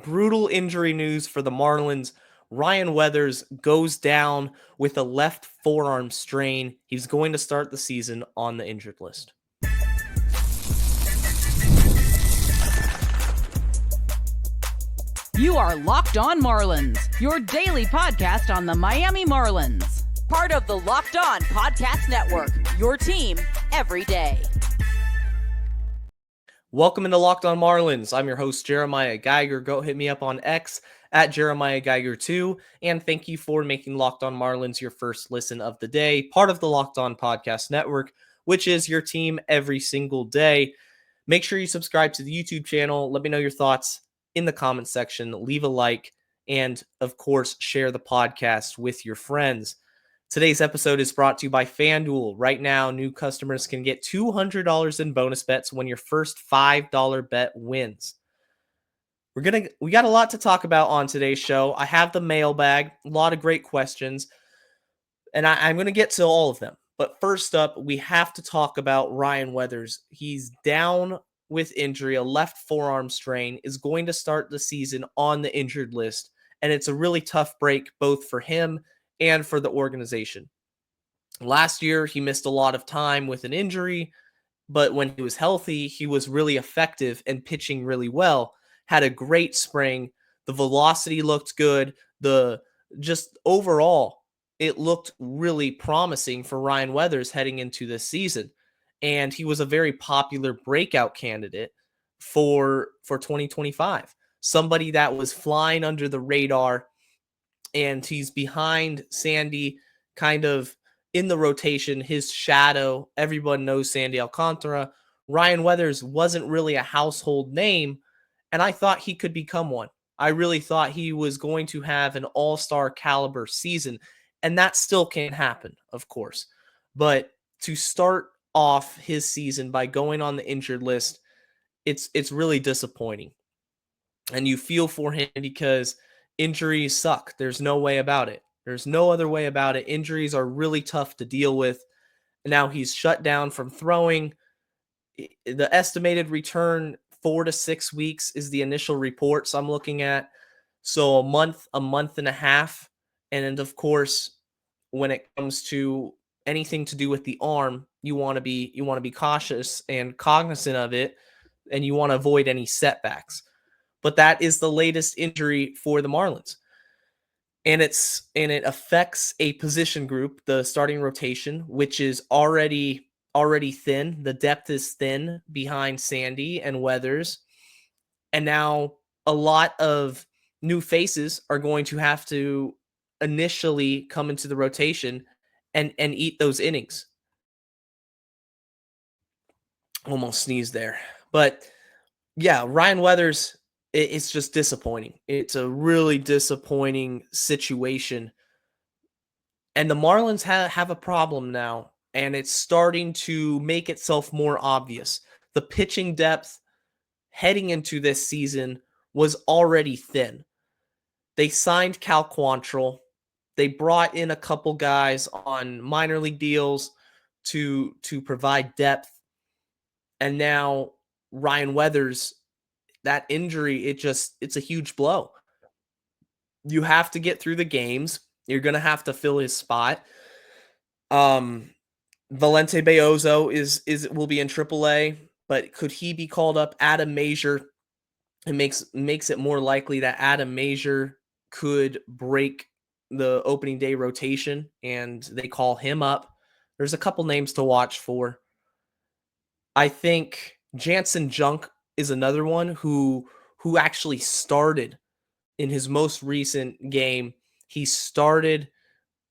Brutal injury news for the Marlins. Ryan Weathers goes down with a left forearm strain. He's going to start the season on the injured list. You are Locked On Marlins, your daily podcast on the Miami Marlins. Part of the Locked On Podcast Network, your team every day. Welcome into Locked On Marlins. I'm your host, Jeremiah Geiger. Go hit me up on X at Jeremiah Geiger2. And thank you for making Locked On Marlins your first listen of the day, part of the Locked On Podcast Network, which is your team every single day. Make sure you subscribe to the YouTube channel. Let me know your thoughts in the comment section. Leave a like, and of course, share the podcast with your friends. Today's episode is brought to you by FanDuel. Right now, new customers can get $200 in bonus bets when your first $5 bet wins. We got a lot to talk about on today's show. I have the mailbag, a lot of great questions, and I'm going to get to all of them. But first up, we have to talk about Ryan Weathers. He's down with injury, a left forearm strain, is going to start the season on the injured list, and it's a really tough break both for him and for the organization. Last year, he missed a lot of time with an injury, but when he was healthy, he was really effective and pitching really well. Had a great spring. The velocity looked good. Just overall, it looked really promising for Ryan Weathers heading into this season. And he was a very popular breakout candidate for 2025. Somebody that was flying under the radar, and he's behind Sandy, kind of in the rotation, his shadow. Everyone knows Sandy Alcantara. Ryan Weathers wasn't really a household name, and I thought he could become one. I really thought he was going to have an all-star caliber season, and that still can happen, of course. But to start off his season by going on the injured list, it's really disappointing. And you feel for him because injuries suck. There's no way about it. There's no other way about it. Injuries are really tough to deal with. Now he's shut down from throwing. The estimated return, 4 to 6 weeks is the initial reports I'm looking at. So a month and a half. And of course, when it comes to anything to do with the arm, you want to be cautious and cognizant of it, and you want to avoid any setbacks. But that is the latest injury for the Marlins. And it affects a position group, the starting rotation, which is already thin. The depth is thin behind Sandy and Weathers. And now a lot of new faces are going to have to initially come into the rotation and eat those innings. Almost sneezed there. But yeah, Ryan Weathers, it's just disappointing. It's a really disappointing situation. And the Marlins have a problem now, and it's starting to make itself more obvious. The pitching depth heading into this season was already thin. They signed Cal Quantrill. They brought in a couple guys on minor league deals to provide depth. And now Ryan Weathers, that injury, it's a huge blow. You have to get through the games. You're going to have to fill his spot. Valente Bayozo will be in AAA, but could he be called up? Adam Major, it makes it more likely that Adam Major could break the opening day rotation, and they call him up. There's a couple names to watch for. I think Jansen Junk is another one who actually started in his most recent game. He started,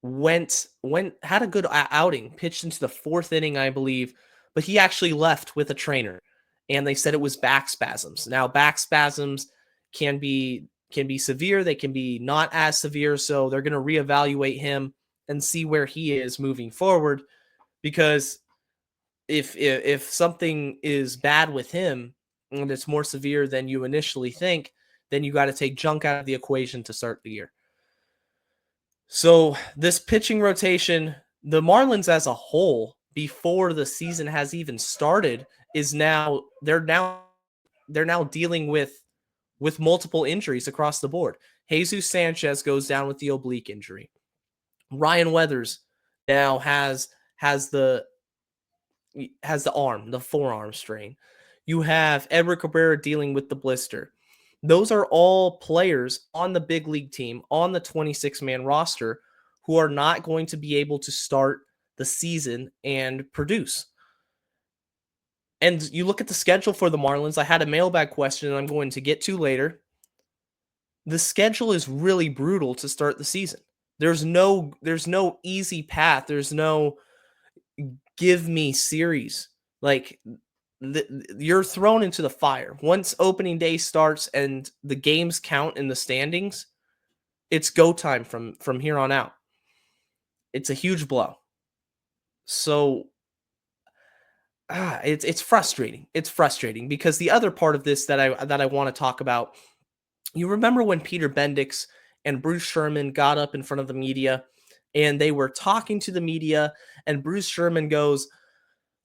had a good outing, pitched into the 4th inning, I believe, but he actually left with a trainer, and they said it was back spasms. Now, back spasms can be severe. They can be not as severe, so they're going to reevaluate him and see where he is moving forward, because if something is bad with him and it's more severe than you initially think, then you got to take Junk out of the equation to start the year. So this pitching rotation, the Marlins as a whole, before the season has even started, they're now dealing with with multiple injuries across the board. Jesus Sanchez goes down with the oblique injury. Ryan Weathers now has the arm, the forearm strain. You have Edward Cabrera dealing with the blister. Those are all players on the big league team, on the 26-man roster, who are not going to be able to start the season and produce. And you look at the schedule for the Marlins. I had a mailbag question I'm going to get to later. The schedule is really brutal to start the season. There's no easy path. There's no give me series. Like, you're thrown into the fire. Once opening day starts and the games count in the standings, it's go time from here on out. It's a huge blow. So it's frustrating. It's frustrating because the other part of this that I want to talk about, you remember when Peter Bendix and Bruce Sherman got up in front of the media and they were talking to the media, and Bruce Sherman goes,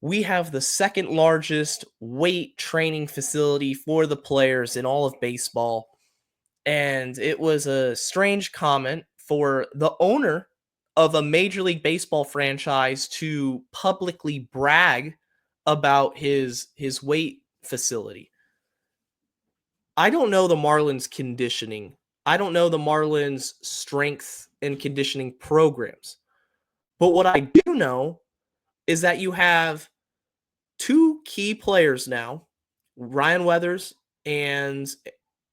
"We have the second largest weight training facility for the players in all of baseball." And it was a strange comment for the owner of a Major League Baseball franchise to publicly brag about his weight facility. I don't know the Marlins conditioning. I don't know the Marlins strength and conditioning programs. But what I do know is that you have two key players now, Ryan Weathers and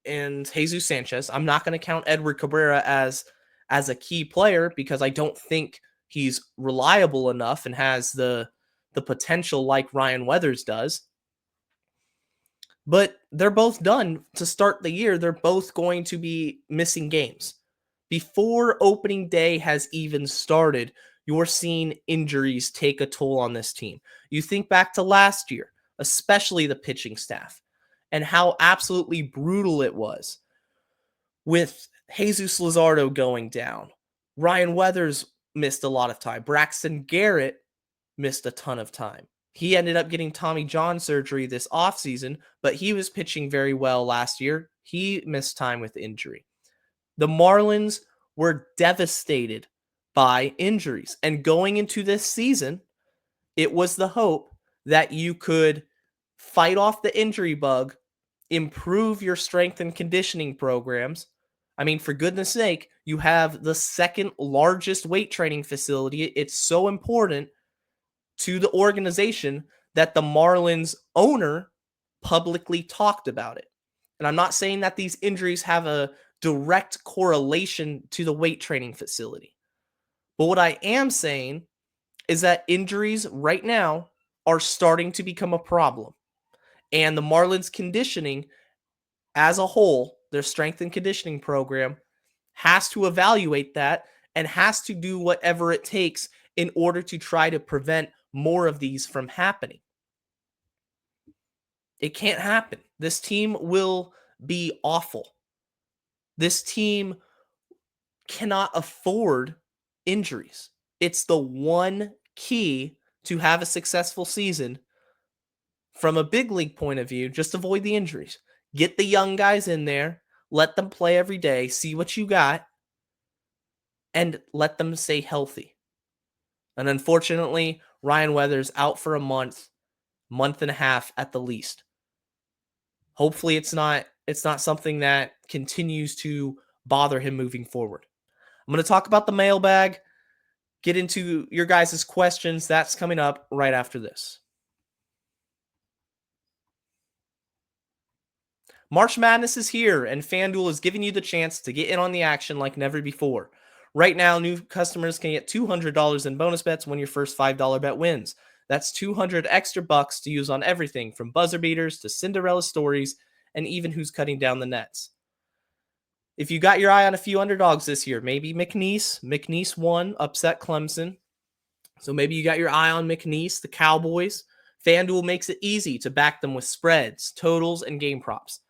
Jesus Sanchez. I'm not going to count Edward Cabrera as a key player because I don't think he's reliable enough and has the potential like Ryan Weathers does. But they're both done to start the year. They're both going to be missing games. Before opening day has even started, you're seeing injuries take a toll on this team. You think back to last year, especially the pitching staff, and how absolutely brutal it was with Jesus Luzardo going down. Ryan Weathers missed a lot of time. Braxton Garrett missed a ton of time. He ended up getting Tommy John surgery this offseason, but he was pitching very well last year. He missed time with injury. The Marlins were devastated by injuries. And going into this season, it was the hope that you could fight off the injury bug, improve your strength and conditioning programs. I mean, for goodness sake, you have the second largest weight training facility. It's so important to the organization that the Marlins owner publicly talked about it. And I'm not saying that these injuries have a direct correlation to the weight training facility. But what I am saying is that injuries right now are starting to become a problem. And the Marlins conditioning as a whole, their strength and conditioning program, has to evaluate that and has to do whatever it takes in order to try to prevent more of these from happening. It can't happen. This team will be awful. This team cannot afford injuries. It's the one key to have a successful season from a big league point of view. Just avoid the injuries. Get the young guys in there. Let them play every day. See what you got. And let them stay healthy. And unfortunately, Ryan Weathers out for a month and a half at the least. Hopefully it's not something that continues to bother him moving forward. I'm going to talk about the mailbag, get into your guys' questions. That's coming up right after this. March Madness is here, and FanDuel is giving you the chance to get in on the action like never before. Right now, new customers can get $200 in bonus bets when your first $5 bet wins. That's 200 extra bucks to use on everything from buzzer beaters to Cinderella stories and even who's cutting down the nets. If you got your eye on a few underdogs this year, maybe McNeese won, upset Clemson. So maybe you got your eye on McNeese, the Cowboys. FanDuel makes it easy to back them with spreads, totals, and game props.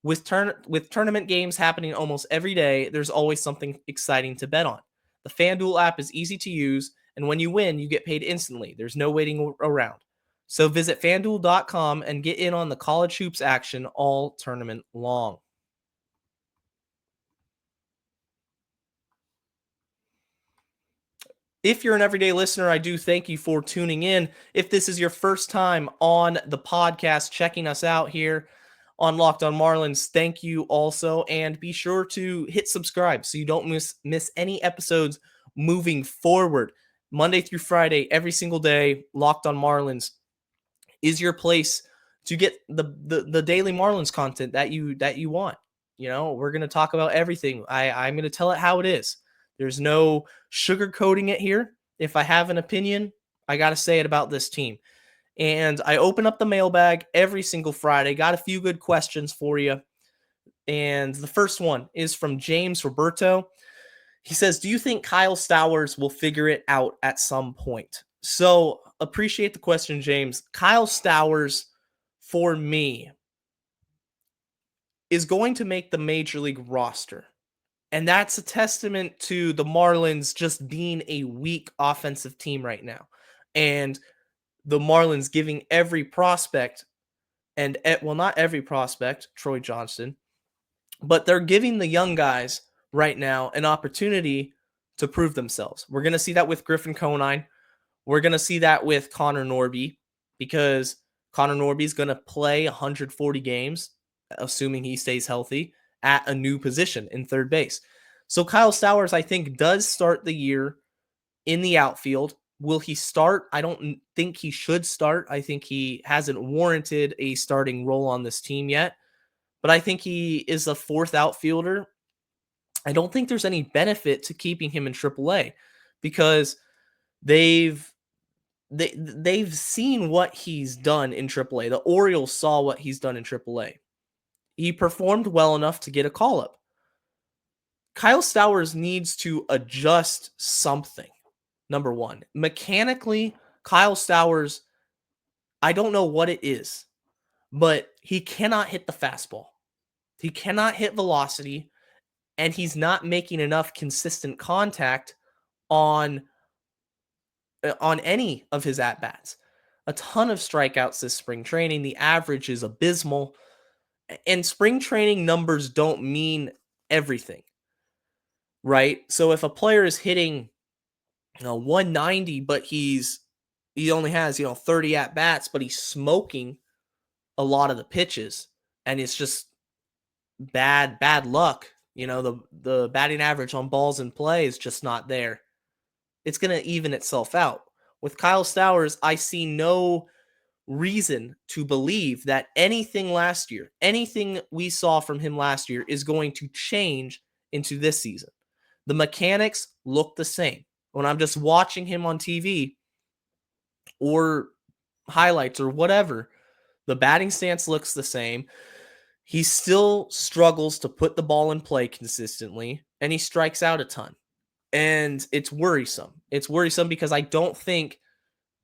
With tournament games happening almost every day, there's always something exciting to bet on. The FanDuel app is easy to use, and when you win, you get paid instantly. There's no waiting around. So visit FanDuel.com and get in on the college hoops action all tournament long. If you're an everyday listener, I do thank you for tuning in. If this is your first time on the podcast, checking us out here on Locked On Marlins, thank you also. And be sure to hit subscribe so you don't miss any episodes moving forward. Monday through Friday, every single day, Locked On Marlins is your place to get the daily Marlins content that you want. You know, we're going to talk about everything. I'm going to tell it how it is. There's no sugarcoating it here. If I have an opinion, I got to say it about this team. And I open up the mailbag every single Friday. Got a few good questions for you. And the first one is from James Roberto. He says, do you think Kyle Stowers will figure it out at some point? So appreciate the question, James. Kyle Stowers, for me, is going to make the major league roster. And that's a testament to the Marlins just being a weak offensive team right now. And the Marlins giving every prospect, and well, not every prospect, Troy Johnston, but they're giving the young guys right now an opportunity to prove themselves. We're going to see that with Griffin Conine. We're going to see that with Connor Norby, because Connor Norby is going to play 140 games, assuming he stays healthy, at a new position in third base. So Kyle Stowers, I think, does start the year in the outfield. Will he start? I don't think he should start. I think he hasn't warranted a starting role on this team yet. But I think he is a fourth outfielder. I don't think there's any benefit to keeping him in AAA, because they've seen what he's done in AAA. The Orioles saw what he's done in AAA. He performed well enough to get a call-up. Kyle Stowers needs to adjust something. Number one, mechanically, Kyle Stowers, I don't know what it is, but he cannot hit the fastball. He cannot hit velocity, and he's not making enough consistent contact on any of his at-bats. A ton of strikeouts this spring training. The average is abysmal. And spring training numbers don't mean everything, right? So if a player is hitting 190, but he only has 30 at-bats, but he's smoking a lot of the pitches, and it's just bad luck. The batting average on balls in play is just not there. It's going to even itself out. With Kyle Stowers, I see no reason to believe that anything we saw from him last year is going to change into this season. The mechanics look the same. When I'm just watching him on TV or highlights or whatever, the batting stance looks the same. He still struggles to put the ball in play consistently, and he strikes out a ton. And it's worrisome. It's worrisome because I don't think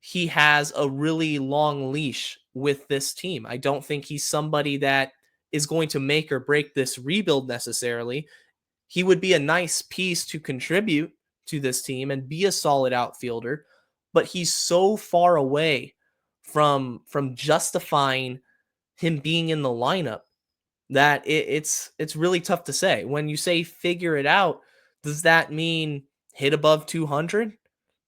he has a really long leash with this team. I don't think he's somebody that is going to make or break this rebuild necessarily. He would be a nice piece to contribute to this team and be a solid outfielder, but he's so far away from justifying him being in the lineup that it's really tough to say. When you say figure it out, does that mean hit above 200?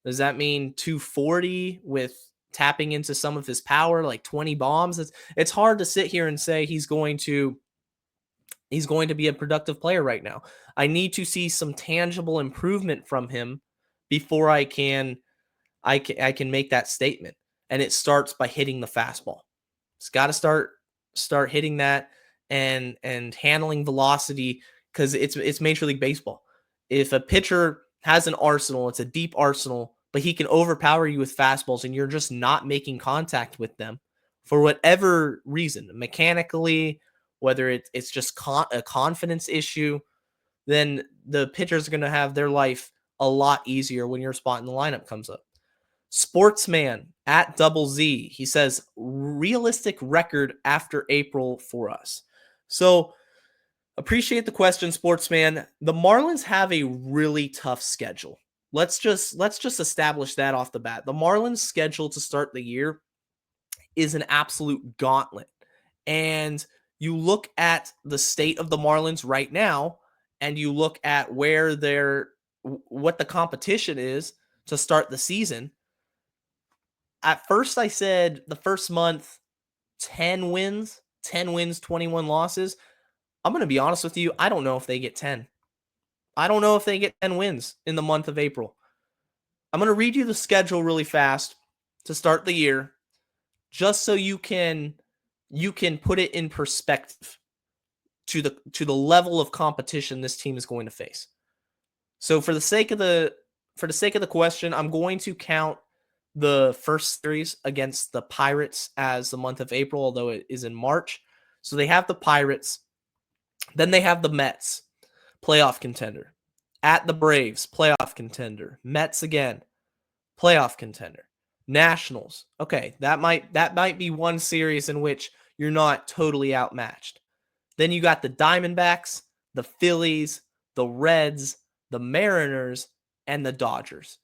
Does that mean 240 with tapping into some of his power, like 20 bombs? It's hard to sit here and say he's going to be a productive player right now. I need to see some tangible improvement from him before I can make that statement. And it starts by hitting the fastball. It's got to start hitting that and handling velocity, because it's Major League Baseball. If a pitcher has an arsenal, it's a deep arsenal, but he can overpower you with fastballs and you're just not making contact with them for whatever reason, mechanically, whether it's just a confidence issue, then the pitchers are going to have their life a lot easier when your spot in the lineup comes up. Sportsman at Double Z, he says, realistic record after April for us. So appreciate the question, Sportsman. The Marlins have a really tough schedule. Let's just establish that off the bat. The Marlins' schedule to start the year is an absolute gauntlet. And you look at the state of the Marlins right now, and you look at what the competition is, to start the season. At first, I said the first month, 10 wins, 21 losses. I'm going to be honest with you. I don't know if they get 10. I don't know if they get 10 wins in the month of April. I'm going to read you the schedule really fast to start the year, just so you can put it in perspective to the level of competition this team is going to face. So for the sake of the question, I'm going to count the first series against the Pirates as the month of April, although it is in March. So they have the Pirates, then they have the Mets, playoff contender. At the Braves, playoff contender. Mets again, playoff contender. Nationals. Okay, that might be one series in which you're not totally outmatched. Then you got the Diamondbacks, the Phillies, the Reds, the Mariners, and the Dodgers.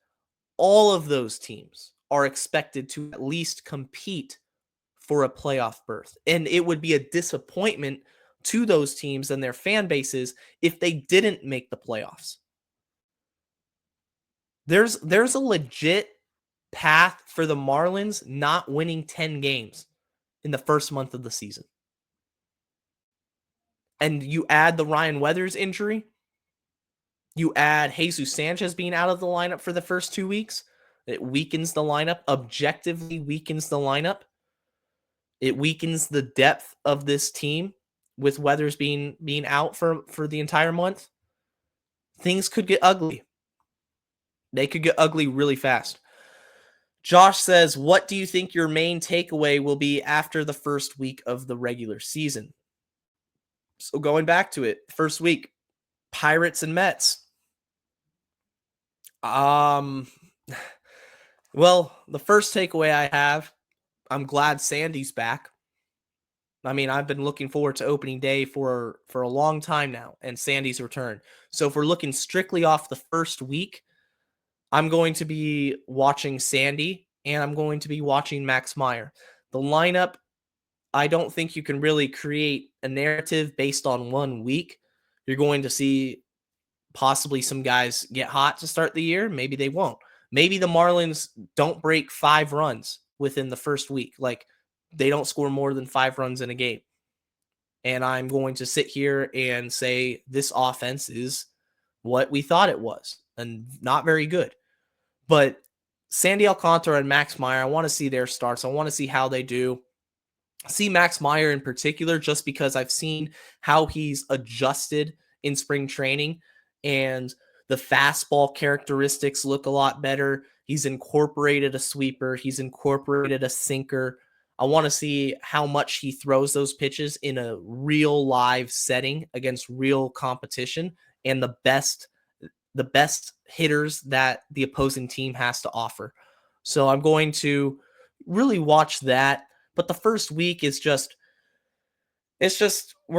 All of those teams are expected to at least compete for a playoff berth. And it would be a disappointment to those teams and their fan bases if they didn't make the playoffs. There's a legit path for the Marlins not winning 10 games in the first month of the season. And you add the Ryan Weathers injury, you add Jesus Sanchez being out of the lineup for the first 2 weeks, it weakens the lineup, objectively weakens the lineup. It weakens the depth of this team with Weathers being out for the entire month. Things could get ugly. They could get ugly really fast. Josh says, what do you think your main takeaway will be after the first week of the regular season? So going back to it, first week, Pirates and Mets. Well, the first takeaway I have, I'm glad Sandy's back. I mean, I've been looking forward to opening day for a long time now, and Sandy's return. So if we're looking strictly off the first week, I'm going to be watching Sandy, and I'm going to be watching Max Meyer. The lineup, I don't think you can really create a narrative based on 1 week. You're going to see possibly some guys get hot to start the year. Maybe they won't. Maybe the Marlins don't break 5 runs within the first week. Like, they don't score more than 5 runs in a game. And I'm going to sit here and say this offense is what we thought it was and not very good. But Sandy Alcantara and Max Meyer, I want to see their starts. I want to see how they do. See Max Meyer in particular, just because I've seen how he's adjusted in spring training and the fastball characteristics look a lot better. He's incorporated a sweeper. He's incorporated a sinker. I want to see how much he throws those pitches in a real live setting against real competition and the best hitters that the opposing team has to offer. So I'm going to really watch that. But the first week is we're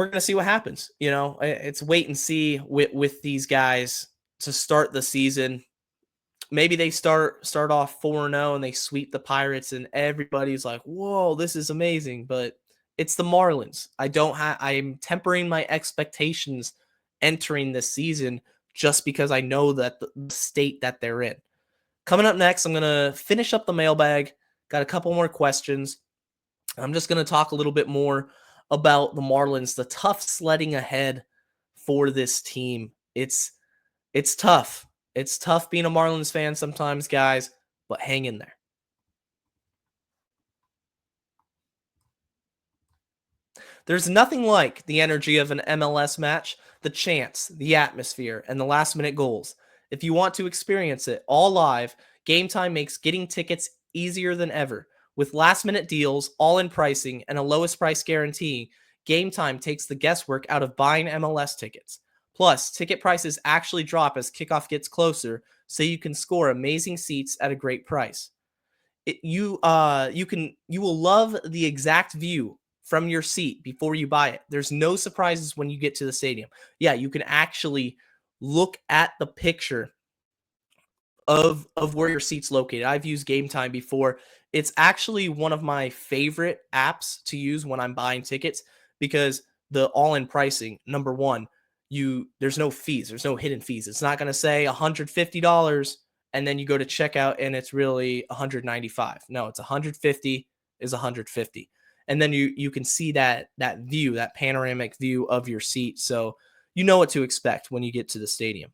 going to see what happens. You know, it's wait and see with these guys to start the season. Maybe they start off 4-0 and they sweep the Pirates and everybody's like, whoa, this is amazing. But it's the Marlins. I'm tempering my expectations entering this season just because I know that the state that they're in. Coming up next, I'm going to finish up the mailbag. Got a couple more questions. I'm just going to talk a little bit more about the Marlins, the tough sledding ahead for this team. It's tough. It's tough being a Marlins fan sometimes, guys, but hang in there. There's nothing like the energy of an MLS match, the chants, the atmosphere, and the last-minute goals. If you want to experience it all live, Gametime makes getting tickets easier than ever. With last-minute deals, all-in pricing, and a lowest price guarantee, Gametime takes the guesswork out of buying MLS tickets. Plus, ticket prices actually drop as kickoff gets closer, so you can score amazing seats at a great price. You will love the exact view from your seat before you buy it. There's no surprises when you get to the stadium. Yeah, you can actually look at the picture of where your seat's located. I've used Gametime before. It's actually one of my favorite apps to use when I'm buying tickets because the all-in pricing, number one, there's no fees. There's no hidden fees. It's not going to say $150 and then you go to checkout and it's really 195. No, it's 150 is 150. And then you can see that view, that panoramic view of your seat. So you know what to expect when you get to the stadium.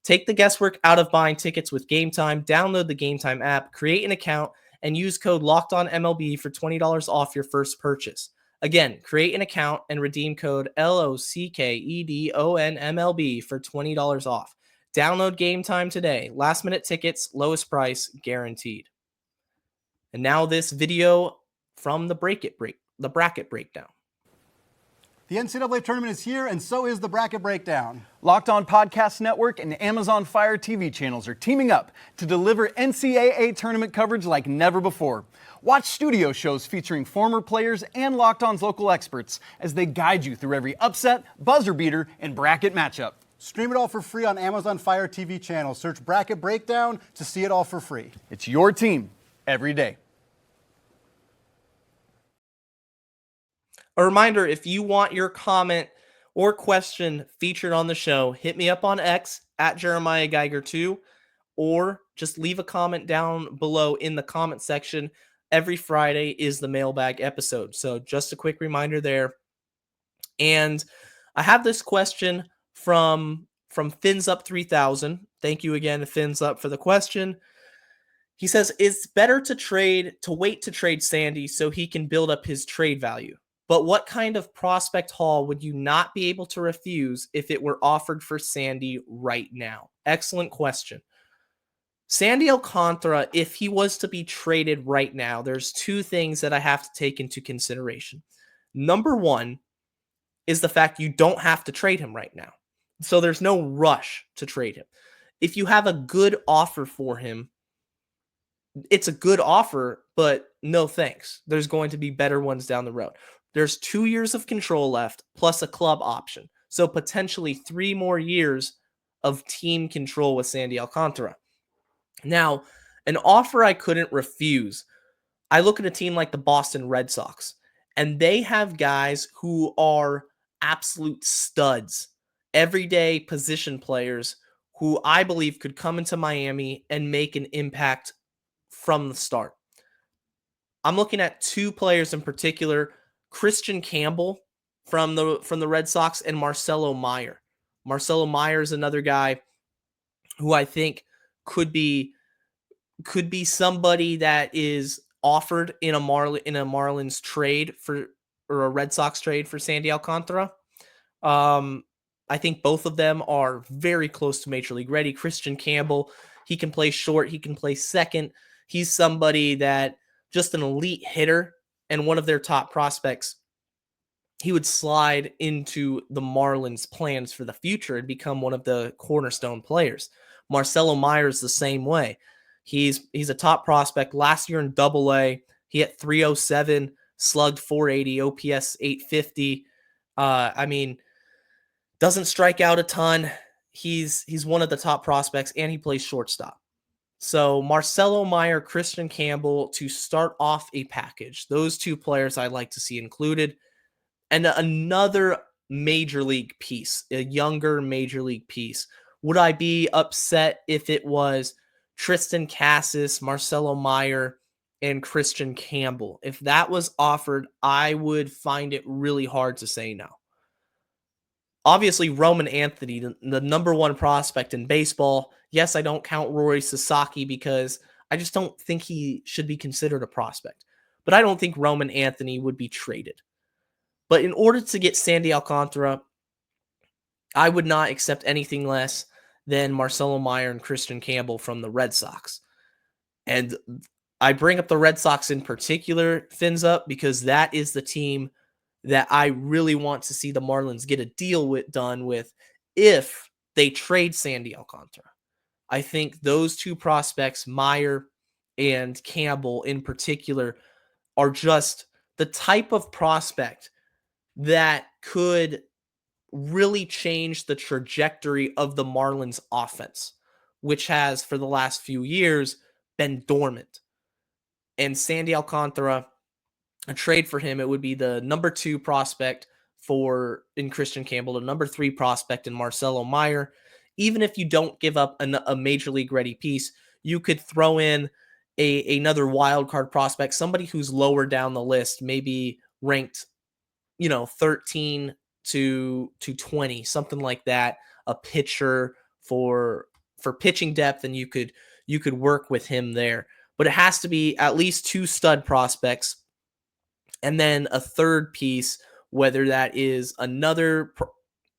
Take the guesswork out of buying tickets with Gametime. Download the Gametime app, create an account, and use code LOCKEDONMLB for $20 off your first purchase. Again, create an account and redeem code LOCKEDONMLB for $20 off. Download Gametime today. Last minute tickets, lowest price guaranteed. And now this video from the bracket breakdown. The NCAA tournament is here, and so is the bracket breakdown. Locked On Podcast Network and Amazon Fire TV channels are teaming up to deliver NCAA tournament coverage like never before. Watch studio shows featuring former players and Locked On's local experts as they guide you through every upset, buzzer beater, and bracket matchup. Stream it all for free on Amazon Fire TV channel. Search Bracket Breakdown to see it all for free. It's your team every day. A reminder, if you want your comment or question featured on the show, hit me up on X at Jeremiah Geiger 2, or just leave a comment down below in the comment section. Every Friday is the mailbag episode. So just a quick reminder there. And I have this question from FinsUp3000. Thank you again to FinsUp for the question. He says, it's better to wait to trade Sandy so he can build up his trade value. But what kind of prospect haul would you not be able to refuse if it were offered for Sandy right now? Excellent question. Sandy Alcantara, if he was to be traded right now, there's two things that I have to take into consideration. Number one is the fact you don't have to trade him right now. So there's no rush to trade him. If you have a good offer for him, it's a good offer, but no thanks. There's going to be better ones down the road. There's 2 years of control left, plus a club option. So potentially 3 more years of team control with Sandy Alcantara. Now, an offer I couldn't refuse. I look at a team like the Boston Red Sox, and they have guys who are absolute studs, everyday position players who I believe could come into Miami and make an impact from the start. I'm looking at 2 players in particular, Christian Campbell from the Red Sox and Marcelo Meyer. Marcelo Meyer is another guy who I think could be somebody that is offered in a Marlins trade or a Red Sox trade for Sandy Alcantara. I think both of them are very close to Major League ready. Christian Campbell, he can play short, he can play second. He's somebody that just an elite hitter and one of their top prospects. He would slide into the Marlins' plans for the future and become one of the cornerstone players. Marcelo Meyer is the same way. He's a top prospect. Last year in Double-A, he hit .307, slugged .480, OPS .850. Doesn't strike out a ton. He's one of the top prospects, and he plays shortstop. So Marcelo Meyer, Christian Campbell to start off a package. Those 2 players I'd like to see included. And another major league piece, a younger major league piece. Would I be upset if it was Tristan Cassis, Marcelo Meyer, and Christian Campbell? If that was offered, I would find it really hard to say no. Obviously, Roman Anthony, the number 1 prospect in baseball. Yes, I don't count Rory Sasaki because I just don't think he should be considered a prospect. But I don't think Roman Anthony would be traded. But in order to get Sandy Alcantara, I would not accept anything less than Marcelo Meyer and Christian Campbell from the Red Sox. And I bring up the Red Sox in particular, FinsUp, because that is the team that I really want to see the Marlins get a deal done with if they trade Sandy Alcantara. I think those 2 prospects, Meyer and Campbell in particular, are just the type of prospect that could really change the trajectory of the Marlins offense, which has for the last few years been dormant. And Sandy Alcantara, a trade for him, it would be the number 2 prospect in Christian Campbell, the number 3 prospect in Marcelo Meyer. Even if you don't give up a major league ready piece, you could throw in another wild card prospect, somebody who's lower down the list, maybe ranked, 13 to 20, something like that, a pitcher for pitching depth, and you could work with him there. But it has to be at least 2 stud prospects, and then a third piece, whether that is another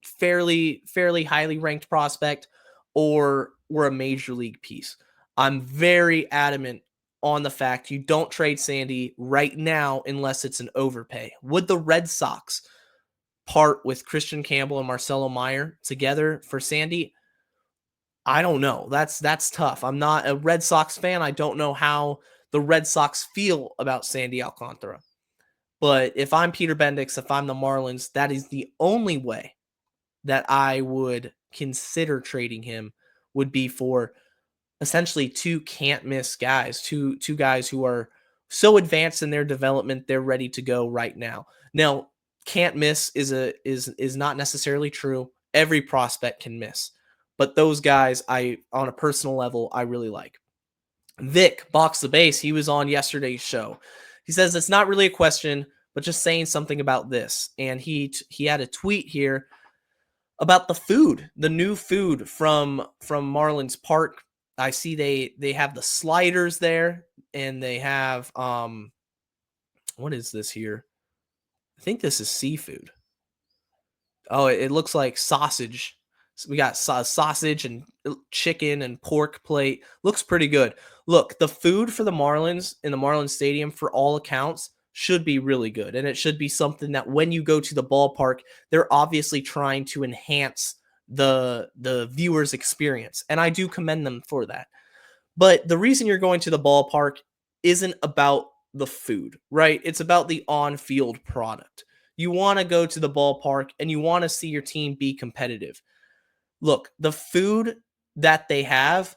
fairly highly ranked prospect or a major league piece. I'm very adamant on the fact you don't trade Sandy right now unless it's an overpay. Would the Red Sox part with Christian Campbell and Marcelo Meyer together for Sandy? I don't know. That's tough. I'm not a Red Sox fan. I don't know how the Red Sox feel about Sandy Alcantara. But if I'm Peter Bendix, if I'm the Marlins, that is the only way that I would consider trading him, would be for essentially 2 can't miss guys, two guys who are so advanced in their development, they're ready to go right now. Now, can't miss is not necessarily true. Every prospect can miss. But those guys, on a personal level, I really like. Vic Box the Base, he was on yesterday's show. He says it's not really a question, but just saying something about this. And he had a tweet here about the food, the new food from Marlins Park. I see they have the sliders there, and they have what is this here? I think this is seafood. Oh, it looks like sausage. So we got sausage and chicken and pork plate. Looks pretty good. Look, the food for the Marlins in the Marlins Stadium, for all accounts, should be really good. And it should be something that when you go to the ballpark, they're obviously trying to enhance the viewer's experience. And I do commend them for that. But the reason you're going to the ballpark isn't about the food, right? It's about the on-field product. You want to go to the ballpark and you want to see your team be competitive. Look, the food that they have,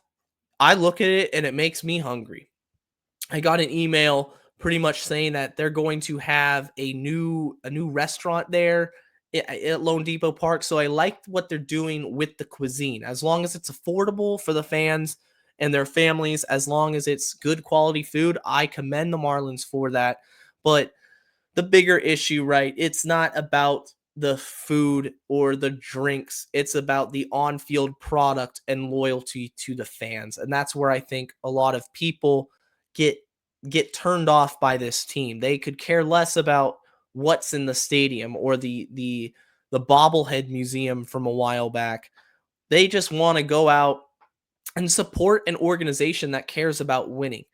I look at it and it makes me hungry. I got an email pretty much saying that they're going to have a new restaurant there at Lone Depot Park. So I liked what they're doing with the cuisine. As long as it's affordable for the fans and their families, as long as it's good quality food, I commend the Marlins for that. But the bigger issue, right, it's not about the food or the drinks. It's about the on-field product and loyalty to the fans. And that's where I think a lot of people get turned off by this team. They could care less about what's in the stadium or the bobblehead museum from a while back. They just want to go out and support an organization that cares about winning.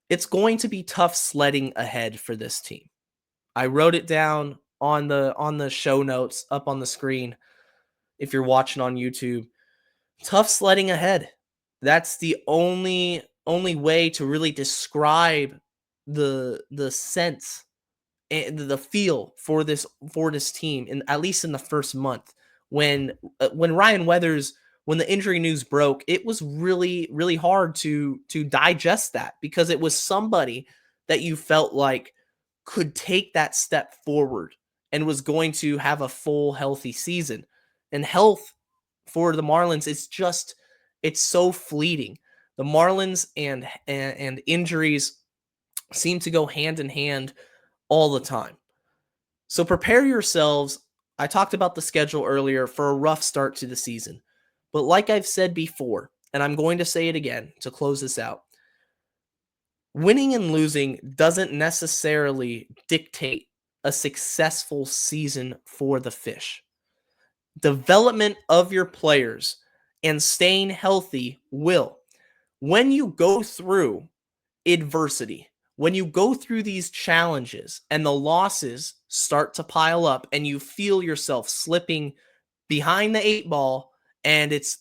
It's going to be tough sledding ahead for this team. I wrote it down on the show notes up on the screen if you're watching on YouTube. Tough sledding ahead. That's the only way to really describe the sense and the feel for this team, in at least in the first month. When Ryan Weathers, when the injury news broke, it was really hard to digest that, because it was somebody that you felt like could take that step forward and was going to have a full healthy season. And health for the Marlins, it's so fleeting. The Marlins and injuries seem to go hand in hand all the time. So prepare yourselves. I talked about the schedule earlier, for a rough start to the season. But like I've said before, and I'm going to say it again to close this out, winning and losing doesn't necessarily dictate a successful season for the Fish. Development of your players and staying healthy will. When you go through adversity, when you go through these challenges and the losses start to pile up and you feel yourself slipping behind the 8 ball and it's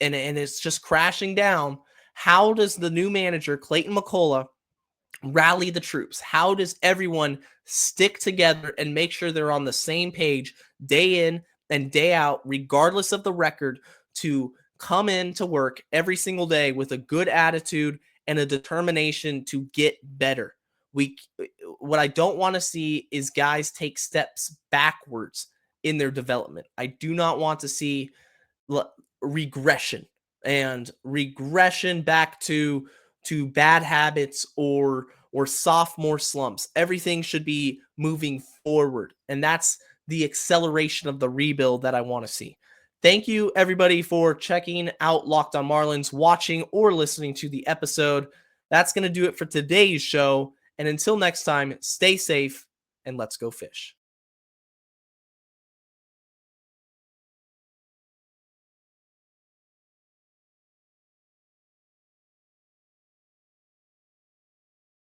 just crashing down, how does the new manager, Clayton McCullough, rally the troops? How does everyone stick together and make sure they're on the same page day in and day out, regardless of the record, to come in to work every single day with a good attitude and a determination to get better? What I don't want to see is guys take steps backwards in their development. I do not want to see regression back to to bad habits or sophomore slumps. Everything should be moving forward, and that's the acceleration of the rebuild that I want to see. Thank you, everybody, for checking out Locked on Marlins, watching or listening to the episode. That's going to do it for today's show. And until next time, stay safe and let's go fish.